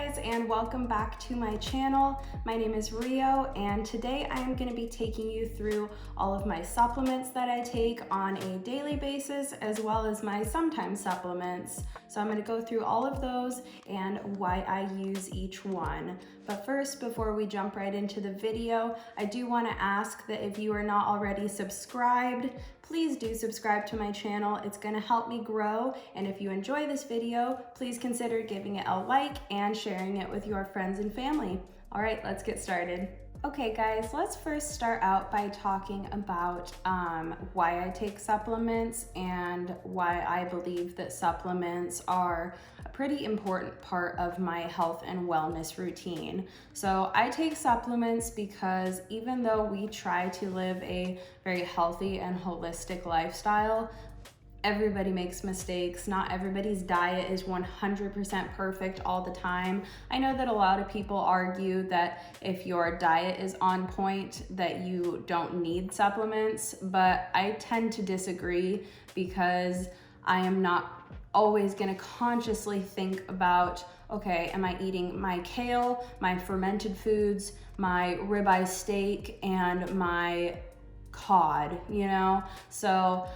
guys, and welcome back to my channel. My name is Rio, and today I am going to be taking you through all of my supplements that I take on a daily basis, as well as my sometimes supplements. So I'm going to go through all of those and why I use each one. But first, before we jump right into the video, I do want to ask that if you are not already subscribed, please do subscribe to my channel. It's going to help me grow, and if you enjoy this video, please consider giving it a like and sharing it with your friends and family. All right, let's get started. Okay guys, let's first start out by talking about why I take supplements and why I believe that supplements are a pretty important part of my health and wellness routine. So I take supplements because even though we try to live a very healthy and holistic lifestyle, everybody makes mistakes. Not everybody's diet is 100% perfect all the time. I know that a lot of people argue that if your diet is on point, that you don't need supplements, but I tend to disagree because I am not always going to consciously think about, okay, am I eating my kale, my fermented foods, my ribeye steak, and my cod, you know? So,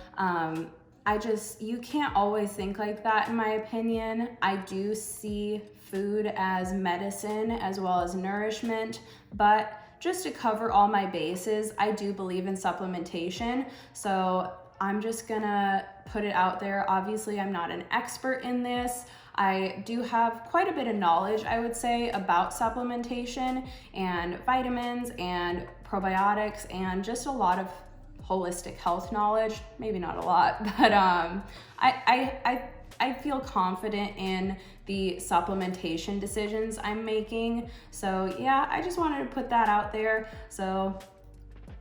you can't always think like that, in my opinion. I do see food as medicine as well as nourishment, but just to cover all my bases, I do believe in supplementation. So I'm just gonna put it out there. Obviously, I'm not an expert in this. I do have quite a bit of knowledge, I would say, about supplementation and vitamins and probiotics and just a lot of holistic health knowledge. Maybe not a lot, but I feel confident in the supplementation decisions I'm making. So yeah, I just wanted to put that out there. So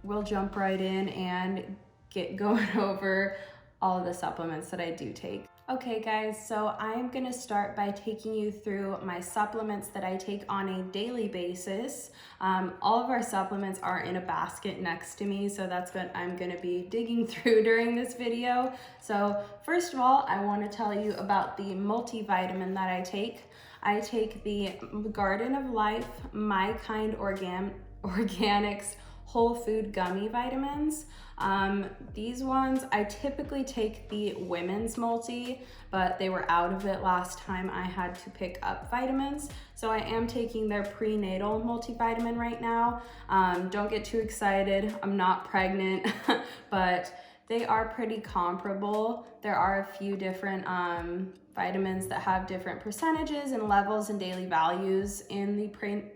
we'll jump right in and get going over all of the supplements that I do take. Okay guys, so I'm gonna start by taking you through my supplements that I take on a daily basis. All of our supplements are in a basket next to me, so that's what I'm gonna be digging through during this video. So first of all, I wanna tell you about the multivitamin that I take. I take the Garden of Life My Kind Organics whole food gummy vitamins. These ones, I typically take the women's multi, but they were out of it last time I had to pick up vitamins. So I am taking their prenatal multivitamin right now. Don't get too excited, I'm not pregnant, but they are pretty comparable. There are a few different vitamins that have different percentages and levels and daily values in the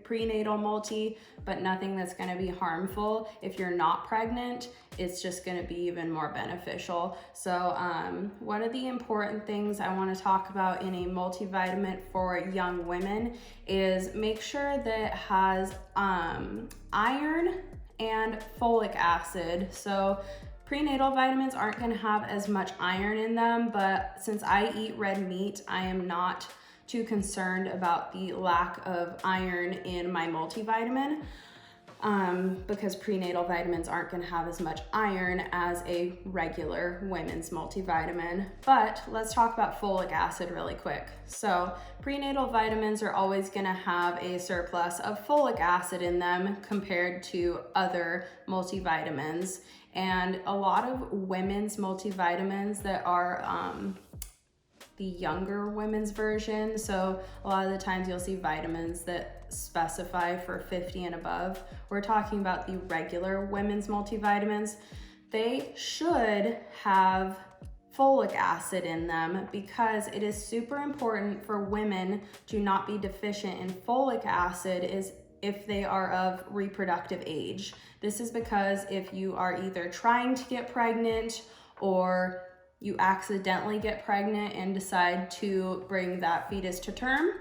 prenatal multi, but nothing that's gonna be harmful. If you're not pregnant, it's just gonna be even more beneficial. So one of the important things I wanna talk about in a multivitamin for young women is make sure that it has iron and folic acid. So prenatal vitamins aren't going to have as much iron in them, but since I eat red meat, I am not too concerned about the lack of iron in my multivitamin because prenatal vitamins aren't going to have as much iron as a regular women's multivitamin. But let's talk about folic acid really quick. So prenatal vitamins are always going to have a surplus of folic acid in them compared to other multivitamins. And a lot of women's multivitamins that are the younger women's version, so a lot of the times you'll see vitamins that specify for 50 and above. We're talking about the regular women's multivitamins. They should have folic acid in them because it is super important for women to not be deficient in folic acid if they are of reproductive age. This is because if you are either trying to get pregnant or you accidentally get pregnant and decide to bring that fetus to term,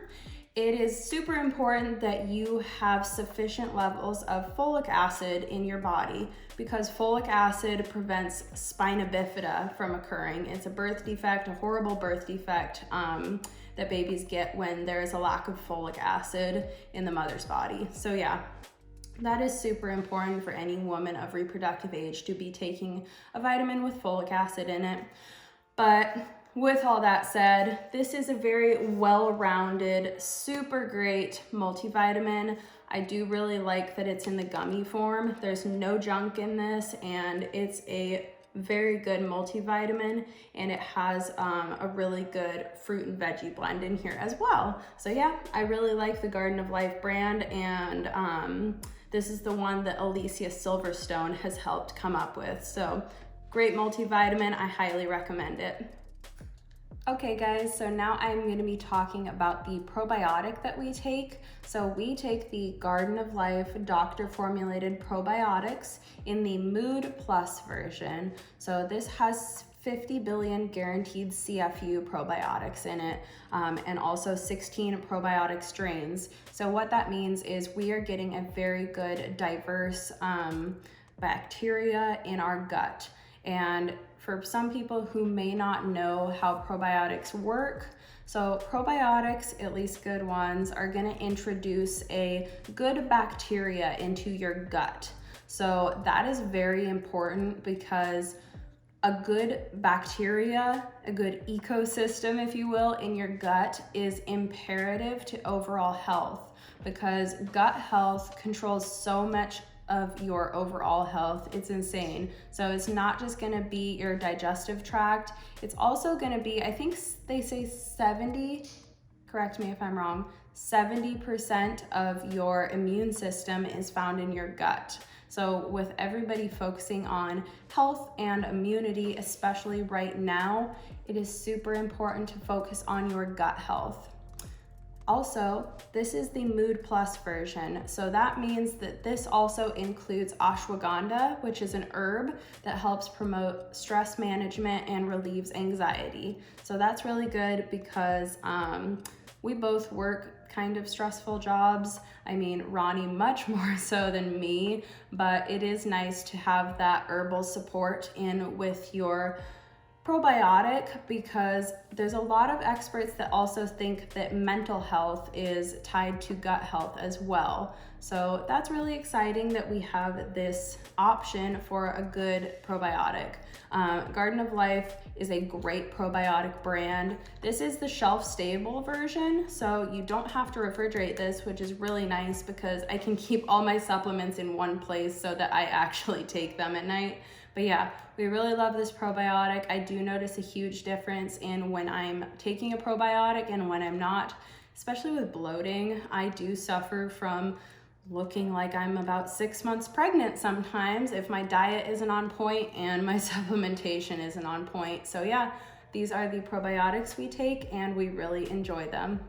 it is super important that you have sufficient levels of folic acid in your body because folic acid prevents spina bifida from occurring. It's a birth defect, a horrible birth defect that babies get when there is a lack of folic acid in the mother's body. So yeah, that is super important for any woman of reproductive age to be taking a vitamin with folic acid in it. But with all that said, this is a very well-rounded, super great multivitamin. I do really like that it's in the gummy form. There's no junk in this, and it's a very good multivitamin, and it has a really good fruit and veggie blend in here as well. So yeah, I really like the Garden of Life brand, and this is the one that Alicia Silverstone has helped come up with. So great multivitamin, I highly recommend it. Okay guys, so now I'm going to be talking about the probiotic that we take. So we take the Garden of Life doctor formulated probiotics in the Mood Plus version. So this has 50 billion guaranteed CFU probiotics in it, and also 16 probiotic strains. So what that means is we are getting a very good diverse bacteria in our gut. And for some people who may not know how probiotics work, so probiotics, at least good ones, are going to introduce a good bacteria into your gut. So that is very important because a good bacteria, a good ecosystem, if you will, in your gut is imperative to overall health, because gut health controls so much of your overall health. It's insane. So it's not just going to be your digestive tract, it's also going to be, I think they say 70, correct me if I'm wrong, 70% of your immune system is found in your gut. So with everybody focusing on health and immunity, especially right now, it is super important to focus on your gut health. Also, this is the Mood Plus version. So that means that this also includes ashwagandha, which is an herb that helps promote stress management and relieves anxiety. So that's really good because we both work kind of stressful jobs. I mean, Ronnie much more so than me, but it is nice to have that herbal support in with your probiotic, because there's a lot of experts that also think that mental health is tied to gut health as well. So that's really exciting that we have this option for a good probiotic. Garden of Life is a great probiotic brand. This is the shelf-stable version, so you don't have to refrigerate this, which is really nice because I can keep all my supplements in one place so that I actually take them at night. But yeah, we really love this probiotic. I do notice a huge difference in when I'm taking a probiotic and when I'm not, especially with bloating. I do suffer from looking like I'm about 6 months pregnant sometimes if my diet isn't on point and my supplementation isn't on point. So yeah, these are the probiotics we take and we really enjoy them.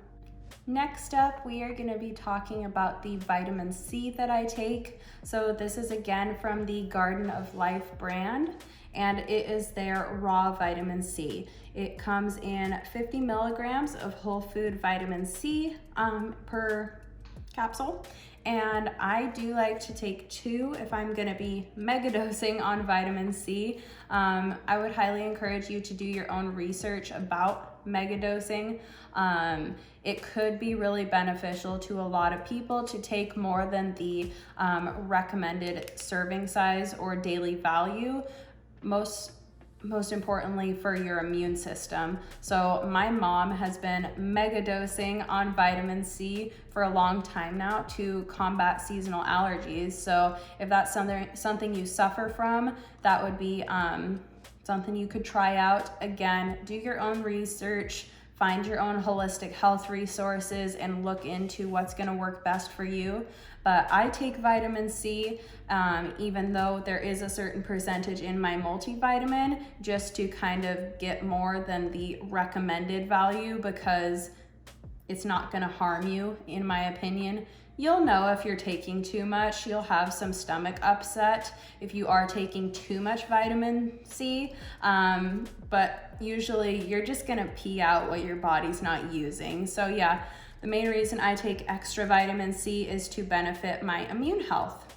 Next up, we are going to be talking about the vitamin C that I take. So this is again from the Garden of Life brand, and it is their raw vitamin C. It comes in 50 milligrams of whole food vitamin C per capsule. And I do like to take 2 if I'm gonna be megadosing on vitamin C. I would highly encourage you to do your own research about megadosing. It could be really beneficial to a lot of people to take more than the recommended serving size or daily value. Most importantly for your immune system. So my mom has been mega dosing on vitamin C for a long time now to combat seasonal allergies. So if that's something you suffer from, that would be something you could try out. Again, do your own research, find your own holistic health resources and look into what's going to work best for you. But I take vitamin C, even though there is a certain percentage in my multivitamin, just to kind of get more than the recommended value, because it's not going to harm you, in my opinion. You'll know if you're taking too much. You'll have some stomach upset if you are taking too much vitamin C, but usually you're just gonna pee out what your body's not using. So yeah, the main reason I take extra vitamin C is to benefit my immune health.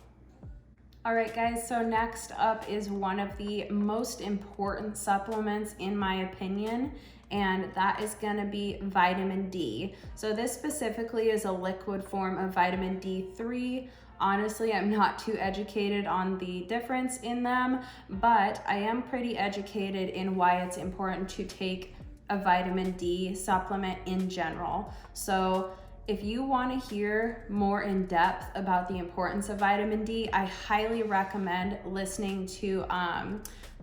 All right guys, so next up is one of the most important supplements in my opinion, and that is gonna be vitamin D. So this specifically is a liquid form of vitamin D3. Honestly, I'm not too educated on the difference in them, but I am pretty educated in why it's important to take a vitamin D supplement in general. So if you want to hear more in depth about the importance of vitamin D, I highly recommend listening to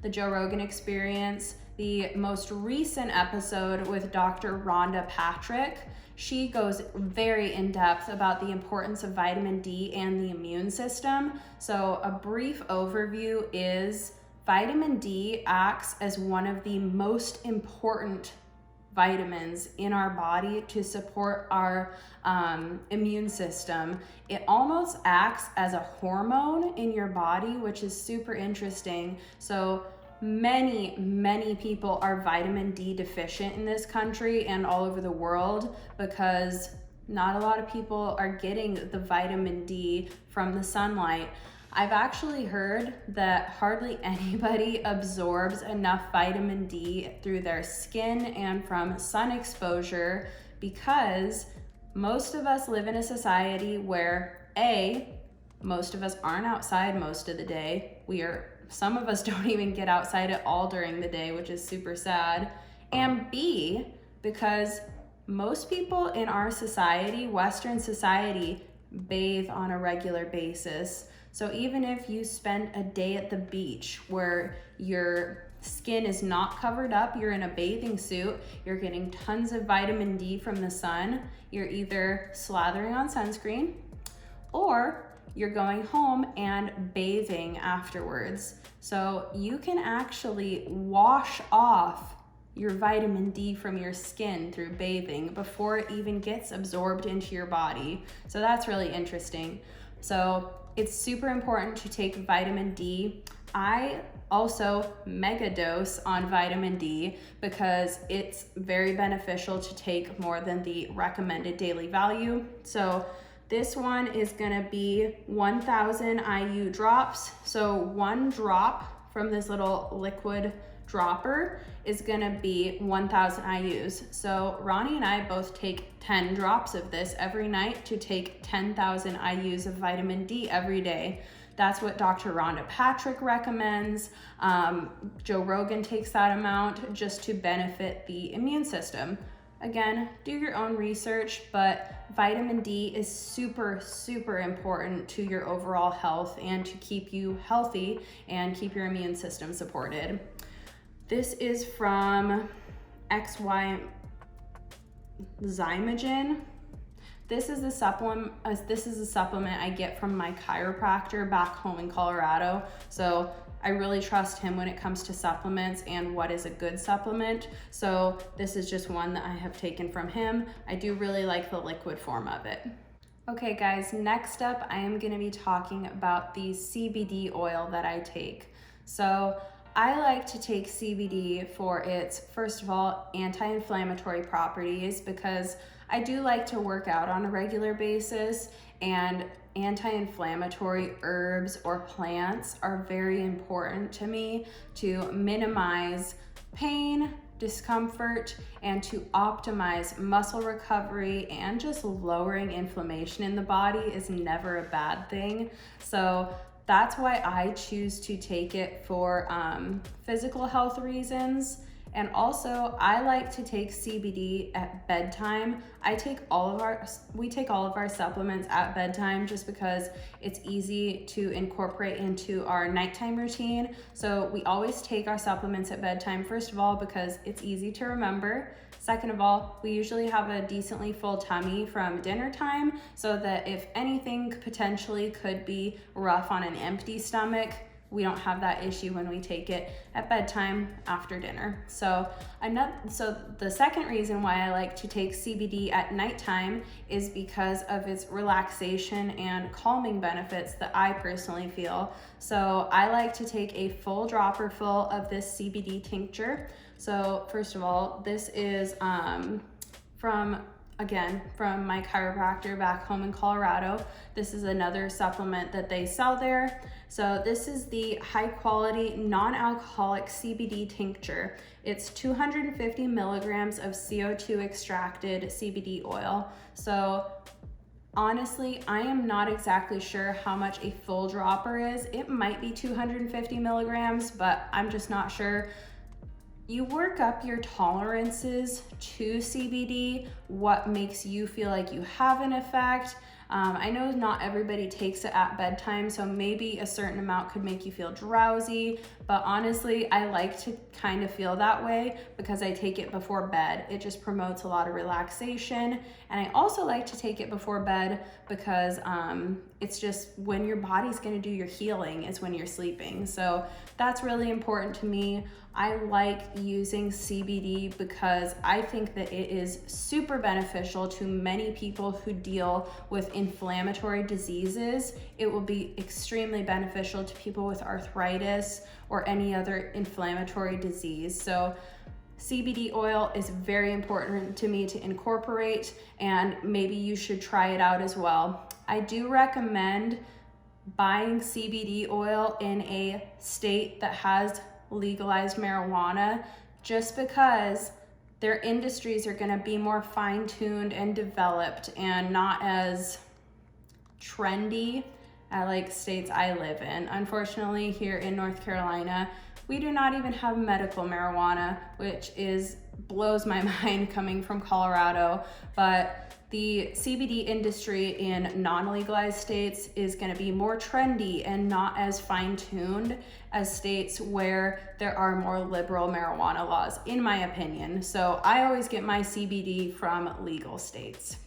the Joe Rogan Experience, the most recent episode with Dr. Rhonda Patrick. She goes very in depth about the importance of vitamin D and the immune system. So a brief overview is vitamin D acts as one of the most important vitamins in our body to support our immune system. It almost acts as a hormone in your body, which is super interesting. So many people are vitamin D deficient in this country and all over the world because not a lot of people are getting the vitamin D from the sunlight. I've actually heard that hardly anybody absorbs enough vitamin D through their skin and from sun exposure because most of us live in a society where most of us aren't outside most of the day. Some of us don't even get outside at all during the day, which is super sad. And B, because most people in our society, Western society, bathe on a regular basis. So even if you spend a day at the beach where your skin is not covered up, you're in a bathing suit, you're getting tons of vitamin D from the sun, you're either slathering on sunscreen or you're going home and bathing afterwards. So you can actually wash off your vitamin D from your skin through bathing before it even gets absorbed into your body. So that's really interesting. So it's super important to take vitamin D. I also mega dose on vitamin D because it's very beneficial to take more than the recommended daily value. So this one is gonna be 1,000 IU drops. So one drop from this little liquid dropper is gonna be 1,000 IUs. So Ronnie and I both take 10 drops of this every night to take 10,000 IUs of vitamin D every day. That's what Dr. Rhonda Patrick recommends. Joe Rogan takes that amount just to benefit the immune system. Again, do your own research, but vitamin D is super important to your overall health and to keep you healthy and keep your immune system supported. This is from XY Zymogen. This is a supplement I get from my chiropractor back home in Colorado. So I really trust him when it comes to supplements and what is a good supplement. So this is just one that I have taken from him. I do really like the liquid form of it. Okay guys, next up I am gonna be talking about the CBD oil that I take. So I like to take CBD for its, first of all, anti-inflammatory properties because I do like to work out on a regular basis, and anti-inflammatory herbs or plants are very important to me to minimize pain, discomfort, and to optimize muscle recovery, and just lowering inflammation in the body is never a bad thing. So that's why I choose to take it for physical health reasons. And also I like to take CBD at bedtime. We take all of our supplements at bedtime just because it's easy to incorporate into our nighttime routine. So we always take our supplements at bedtime, first of all, because it's easy to remember. Second of all, we usually have a decently full tummy from dinner time, so that if anything potentially could be rough on an empty stomach, we don't have that issue when we take it at bedtime after dinner. So the second reason why I like to take CBD at nighttime is because of its relaxation and calming benefits that I personally feel. So I like to take a full dropper full of this CBD tincture. So first of all, this is from my chiropractor back home in Colorado. This is another supplement that they sell there. So this is the high quality non-alcoholic CBD tincture. It's 250 milligrams of CO2 extracted CBD oil. So honestly, I am not exactly sure how much a full dropper is. It might be 250 milligrams, but I'm just not sure. you work up your tolerances to CBD, what makes you feel like you have an effect. I know not everybody takes it at bedtime, so maybe a certain amount could make you feel drowsy, but honestly, I like to kind of feel that way because I take it before bed. It just promotes a lot of relaxation, and I also like to take it before bed because it's just when your body's gonna do your healing is when you're sleeping. So that's really important to me. I like using CBD because I think that it is super beneficial to many people who deal with inflammatory diseases. It will be extremely beneficial to people with arthritis or any other inflammatory disease. So CBD oil is very important to me to incorporate, and maybe you should try it out as well. I do recommend buying CBD oil in a state that has legalized marijuana, just because their industries are going to be more fine-tuned and developed and not as trendy at like states I live in. Unfortunately, here in North Carolina, we do not even have medical marijuana, which blows my mind coming from Colorado. But the CBD industry in non-legalized states is going to be more trendy and not as fine-tuned as states where there are more liberal marijuana laws, in my opinion. So I always get my CBD from legal states.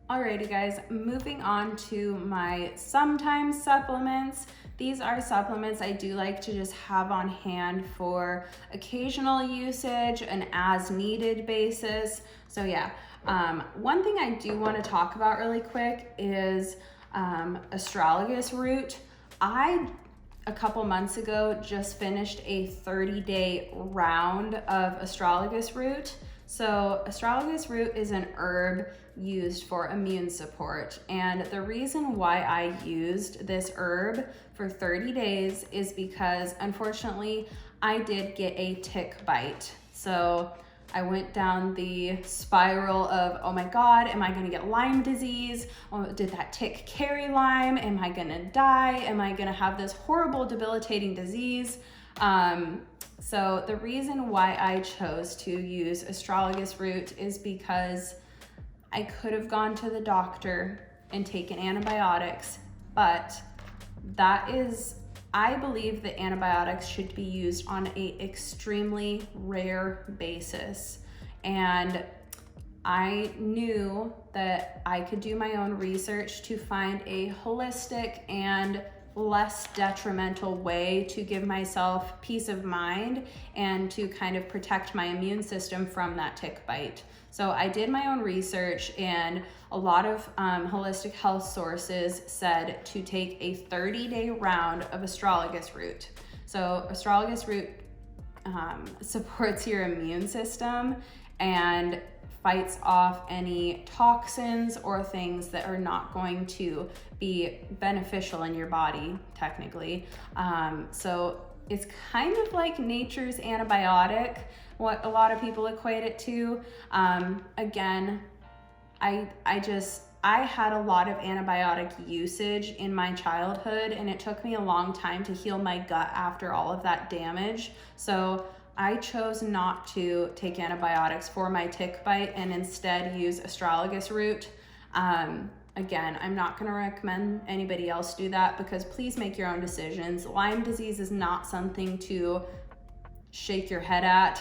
Alrighty guys, moving on to my sometimes supplements. These are supplements I do like to just have on hand for occasional usage, an as needed basis. So yeah, one thing I do want to talk about really quick is astragalus root. A couple months ago, just finished a 30-day round of astragalus root. So astragalus root is an herb used for immune support. And the reason why I used this herb for 30 days is because unfortunately I did get a tick bite. So I went down the spiral of, oh my God, am I gonna get Lyme disease? Oh, did that tick carry Lyme? Am I gonna die? Am I gonna have this horrible debilitating disease? So the reason why I chose to use astragalus root is because I could have gone to the doctor and taken antibiotics, but I believe that antibiotics should be used on an extremely rare basis. And I knew that I could do my own research to find a holistic and less detrimental way to give myself peace of mind and to kind of protect my immune system from that tick bite. So I did my own research, and a lot of holistic health sources said to take a 30-day round of astragalus root. So astragalus root supports your immune system and fights off any toxins or things that are not going to be beneficial in your body, technically. So it's kind of like nature's antibiotic, what a lot of people equate it to. Again, I had a lot of antibiotic usage in my childhood, and it took me a long time to heal my gut after all of that damage. So I chose not to take antibiotics for my tick bite and instead use astragalus root. Again, I'm not going to recommend anybody else do that, because please make your own decisions. Lyme disease is not something to shake your head at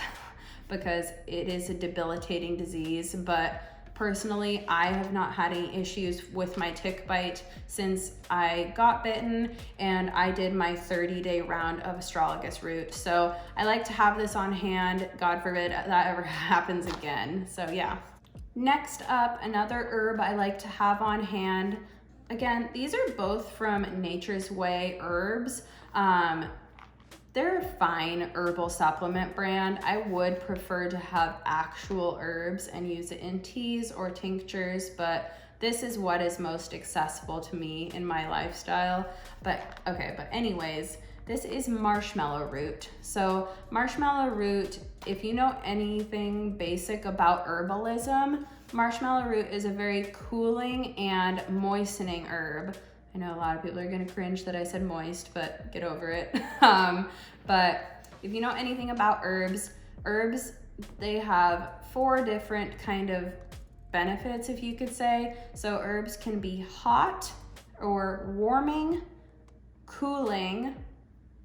because it is a debilitating disease. But personally, I have not had any issues with my tick bite since I got bitten and I did my 30-day round of astragalus root. So I like to have this on hand. God forbid that ever happens again. So yeah. Next up, another herb I like to have on hand. Again, these are both from Nature's Way herbs. They're a fine herbal supplement brand. I would prefer to have actual herbs and use it in teas or tinctures, but this is what is most accessible to me in my lifestyle. But anyways, this is marshmallow root. So marshmallow root, if you know anything basic about herbalism, marshmallow root is a very cooling and moistening herb. I know a lot of people are gonna cringe that I said moist, but get over it. But if you know anything about herbs, Herbs, they have 4 different kind of benefits, if you could say. So herbs can be hot or warming, cooling,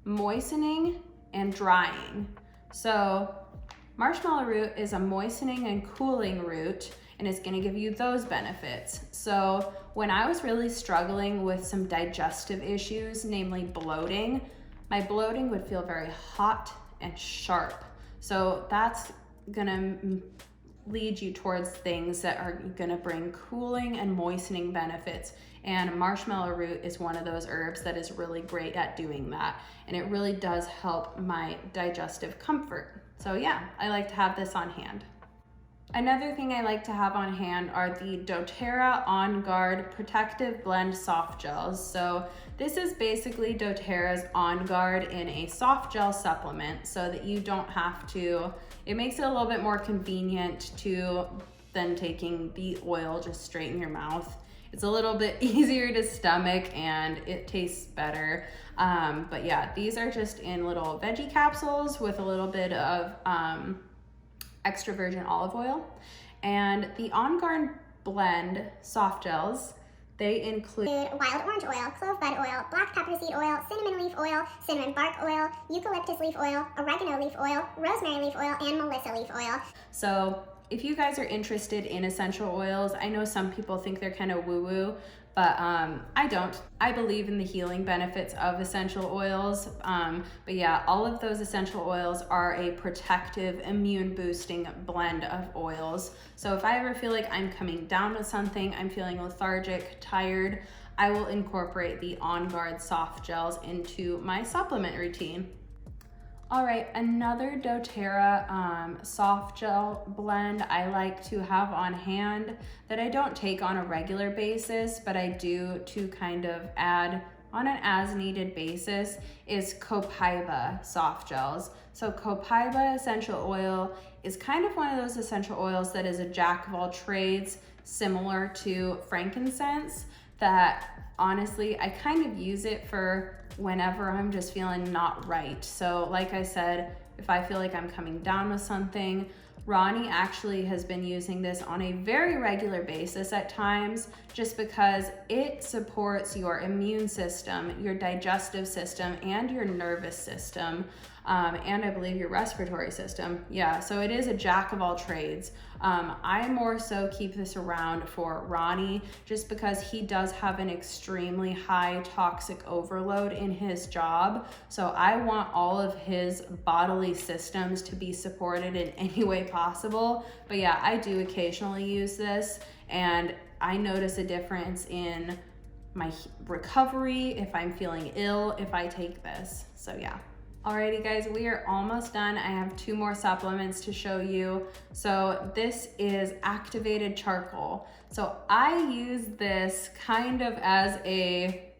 moistening, and drying. So marshmallow root is a moistening and cooling root, and it's gonna give you those benefits. So when I was really struggling with some digestive issues, namely bloating, my bloating would feel very hot and sharp. So that's gonna lead you towards things that are gonna bring cooling and moistening benefits. And marshmallow root is one of those herbs that is really great at doing that. And it really does help my digestive comfort. So yeah, I like to have this on hand. Another thing I like to have on hand are the doTERRA On Guard Protective Blend Soft Gels. So this is basically doTERRA's On Guard in a soft gel supplement, so that you don't have to, it makes it a little bit more convenient than taking the oil just straight in your mouth. It's a little bit easier to stomach and it tastes better. But yeah, these are just in little veggie capsules with a little bit of extra virgin olive oil. And the On Guard Blend soft gels, they include wild orange oil, clove bud oil, black pepper seed oil, cinnamon leaf oil, cinnamon bark oil, eucalyptus leaf oil, oregano leaf oil, rosemary leaf oil, and melissa leaf oil. So if you guys are interested in essential oils, I know some people think they're kind of woo-woo, but I don't. I believe in the healing benefits of essential oils. But yeah, all of those essential oils are a protective, immune boosting blend of oils. So if I ever feel like I'm coming down with something, I'm feeling lethargic, tired, I will incorporate the On Guard soft gels into my supplement routine. All right, another doTERRA soft gel blend I like to have on hand that I don't take on a regular basis, but I do to kind of add on an as needed basis is Copaiba soft gels. So Copaiba essential oil is kind of one of those essential oils that is a jack of all trades, similar to frankincense, that honestly, I kind of use it for whenever I'm just feeling not right. So like I said, if I feel like I'm coming down with something, Ronnie actually has been using this on a very regular basis at times, just because it supports your immune system, your digestive system, and your nervous system, and I believe your respiratory system. Yeah, so it is a jack of all trades. I more so keep this around for Ronnie just because he does have an extremely high toxic overload in his job. So I want all of his bodily systems to be supported in any way possible. But yeah, I do occasionally use this, and I notice a difference in my recovery if I'm feeling ill if I take this. So yeah. Alrighty guys, we are almost done. I have 2 more supplements to show you. So this is activated charcoal. So I use this kind of as a,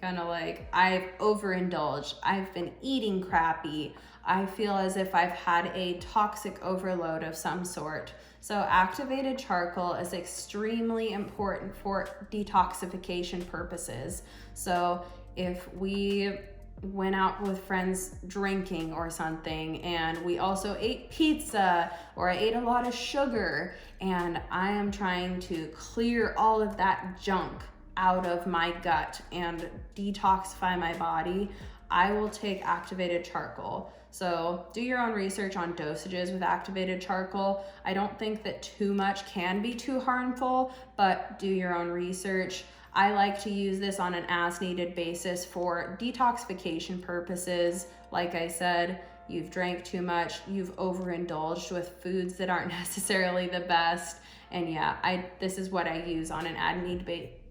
I've overindulged. I've been eating crappy. I feel as if I've had a toxic overload of some sort. So activated charcoal is extremely important for detoxification purposes. So if we went out with friends drinking or something, and we also ate pizza, or I ate a lot of sugar, and I am trying to clear all of that junk out of my gut and detoxify my body, I will take activated charcoal. So do your own research on dosages with activated charcoal. I don't think that too much can be too harmful, but do your own research. I like to use this on an as needed basis for detoxification purposes. Like I said, you've drank too much, you've overindulged with foods that aren't necessarily the best. And yeah, this is what I use on an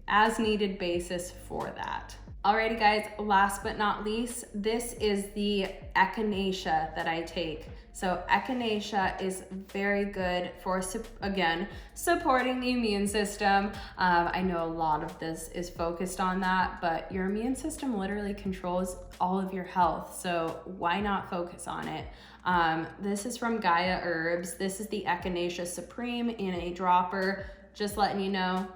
as needed basis for that. Alrighty guys, last but not least, this is the echinacea that I take. So echinacea is very good for, again, supporting the immune system. I know a lot of this is focused on that, but your immune system literally controls all of your health. So why not focus on it? This is from Gaia Herbs. This is the Echinacea Supreme in a dropper. Just letting you know,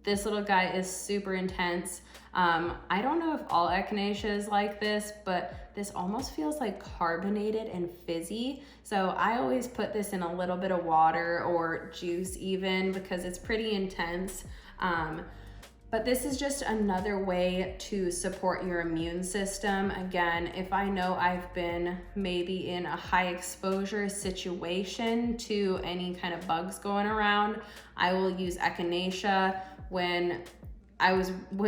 This little guy is super intense. I don't know if all echinacea is like this, but this almost feels like carbonated and fizzy. So I always put this in a little bit of water or juice even, because it's pretty intense. But this is just another way to support your immune system. Again, if I know I've been maybe in a high exposure situation to any kind of bugs going around, I will use echinacea. When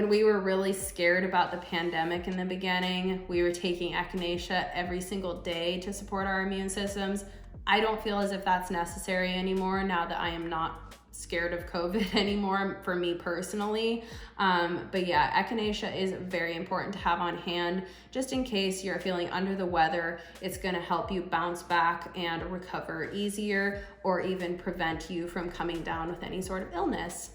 we were really scared about the pandemic in the beginning, we were taking echinacea every single day to support our immune systems. I don't feel as if that's necessary anymore now that I am not scared of COVID anymore for me personally. But yeah, echinacea is very important to have on hand just in case you're feeling under the weather. It's gonna help you bounce back and recover easier, or even prevent you from coming down with any sort of illness.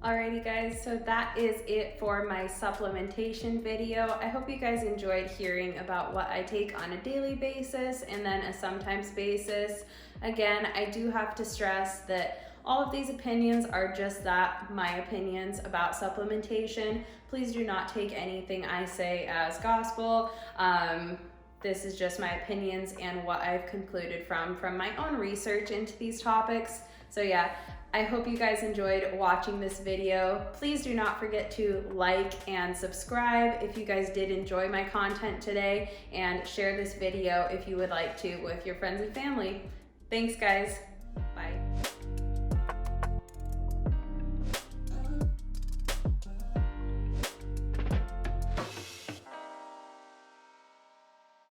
Alrighty guys, so that is it for my supplementation video. I hope you guys enjoyed hearing about what I take on a daily basis and then a sometimes basis. Again, I do have to stress that all of these opinions are just that, my opinions about supplementation. Please do not take anything I say as gospel. This is just my opinions and what I've concluded from my own research into these topics. So yeah, I hope you guys enjoyed watching this video. Please do not forget to like and subscribe if you guys did enjoy my content today, and share this video if you would like to with your friends and family. Thanks guys.